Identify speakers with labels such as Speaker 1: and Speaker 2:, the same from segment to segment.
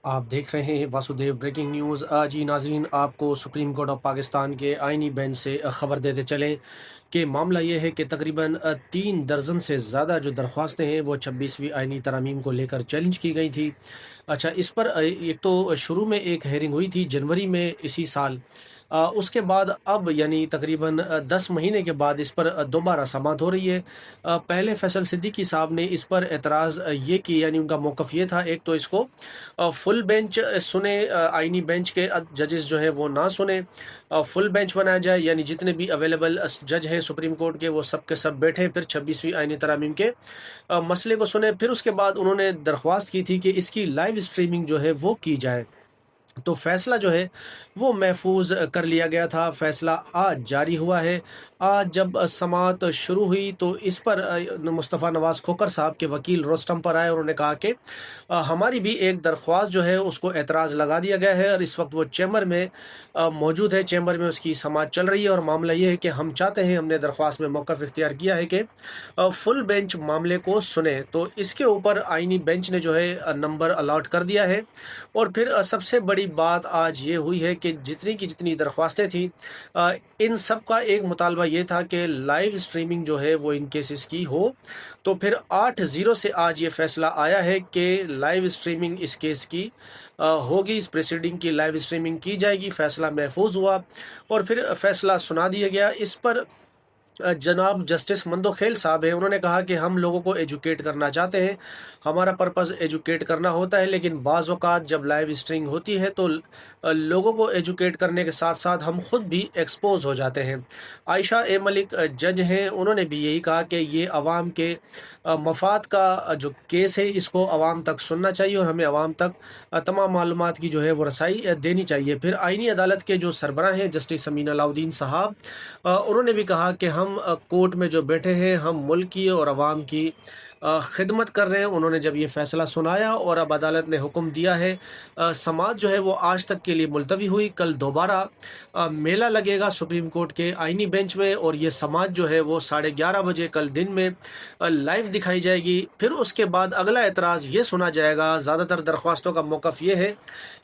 Speaker 1: आप देख रहे हैं वासुदेव ब्रेकिंग न्यूज़। जी नाजरीन, आपको सुप्रीम कोर्ट ऑफ पाकिस्तान के आइनी बेंच से ख़बर देते चलें कि मामला ये है कि तकरीबन 3 दर्जन से ज़्यादा जो दरख्वास्तें हैं वो 26वीं आइनी तरमीम को लेकर चैलेंज की गई थी। अच्छा, इस पर एक तो शुरू में एक हेयरिंग हुई थी जनवरी में इसी साल। उसके बाद अब यानी तकरीबन 10 महीने के बाद इस पर दोबारा समाअत हो रही है। पहले फैसल सिद्दीकी साहब ने इस पर एतराज़ ये की, यानी उनका मौक़िफ़ ये था, एक तो इसको फुल बेंच सुने, आइनी बेंच के जजेस जो है वो ना सुने, फुल बेंच बनाया जाए, यानी जितने भी अवेलेबल जज हैं सुप्रीम कोर्ट के वो सब के सब बैठे, फिर 26वीं आइनी तरामीम के मसले को सुने। फिर उसके बाद उन्होंने दरख्वास्त की थी कि इसकी लाइव स्ट्रीमिंग जो है वो की जाए। तो फैसला जो है वो महफूज कर लिया गया था। फैसला आज जारी हुआ है। आज जब समाअत शुरू हुई तो इस पर मुस्तफ़ा नवाज़ खोखर साहब के वकील रोस्टम पर आए और उन्होंने कहा कि हमारी भी एक दरख्वास्त जो है उसको एतराज़ लगा दिया गया है और इस वक्त वो चैम्बर में मौजूद है, चैम्बर में उसकी समाअत चल रही है। और मामला ये है कि हम चाहते हैं, हमने दरख्वास्त में मौक़िफ़ इख्तियार किया है कि फुल बेंच मामले को सुने। तो इसके ऊपर आइनी बेंच ने जो है नंबर अलॉट कर दिया है। और फिर सबसे बड़ी बात आज ये हुई है कि जितनी की जितनी दरख्वास्तें थी, इन सब का एक मुतालबा ये था कि लाइव स्ट्रीमिंग जो है वो इन केसेस की हो। तो फिर 8-0 से आज ये फैसला आया है कि लाइव स्ट्रीमिंग इस केस की होगी, इस प्रोसीडिंग की लाइव स्ट्रीमिंग की जाएगी। फैसला महफूज हुआ और फिर फैसला सुना दिया गया। इस पर जनाब जस्टिस मंदोखेल साहब हैं, उन्होंने कहा कि हम लोगों को एजुकेट करना चाहते हैं, हमारा पर्पज़ एजुकेट करना होता है, लेकिन बाज़ औक़ात जब लाइव स्ट्रीमिंग होती है तो लोगों को एजुकेट करने के साथ साथ हम खुद भी एक्सपोज हो जाते हैं। आयशा ए मलिक जज हैं, उन्होंने भी यही कहा कि ये अवाम के मफाद का जो केस है इसको अवाम तक सुनना चाहिए और हमें अवाम तक तमाम मालूमात की जो है वो रसाई देनी चाहिए। फिर आइनी अदालत के जो सरबराह हैं जस्टिस समीना अलाउद्दीन साहब, उन्होंने भी कहा कि हम कोर्ट में जो बैठे हैं हम मुल्क की और अवाम की खिदमत कर रहे हैं। उन्होंने जब ये फैसला सुनाया और अब अदालत ने हुक्म दिया है, समाअत जो है वो आज तक के लिए मुलतवी हुई। कल दोबारा मेला लगेगा सुप्रीम कोर्ट के आइनी बेंच में और ये समाअत जो है वो 11:30 बजे कल दिन में लाइव दिखाई जाएगी। फिर उसके बाद अगला एतराज़ ये सुना जाएगा। ज़्यादातर दरख्वास्तों का मौक़िफ़ ये है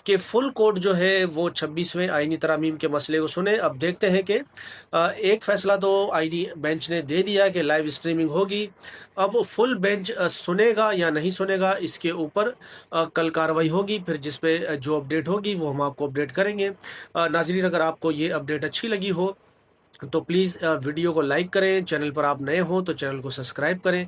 Speaker 1: कि फुल कोर्ट जो है वो 26वें आइनी तरामीम के मसले को सुने। अब देखते हैं कि एक फ़ैसला तो आईनी बेंच ने दे दिया कि लाइव स्ट्रीमिंग होगी, अब फुल बेंच सुनेगा या नहीं सुनेगा इसके ऊपर कल कार्रवाई होगी। फिर जिस पे जो अपडेट होगी वो हम आपको अपडेट करेंगे। नाज़रीन, अगर आपको ये अपडेट अच्छी लगी हो तो प्लीज़ वीडियो को लाइक करें, चैनल पर आप नए हो तो चैनल को सब्सक्राइब करें।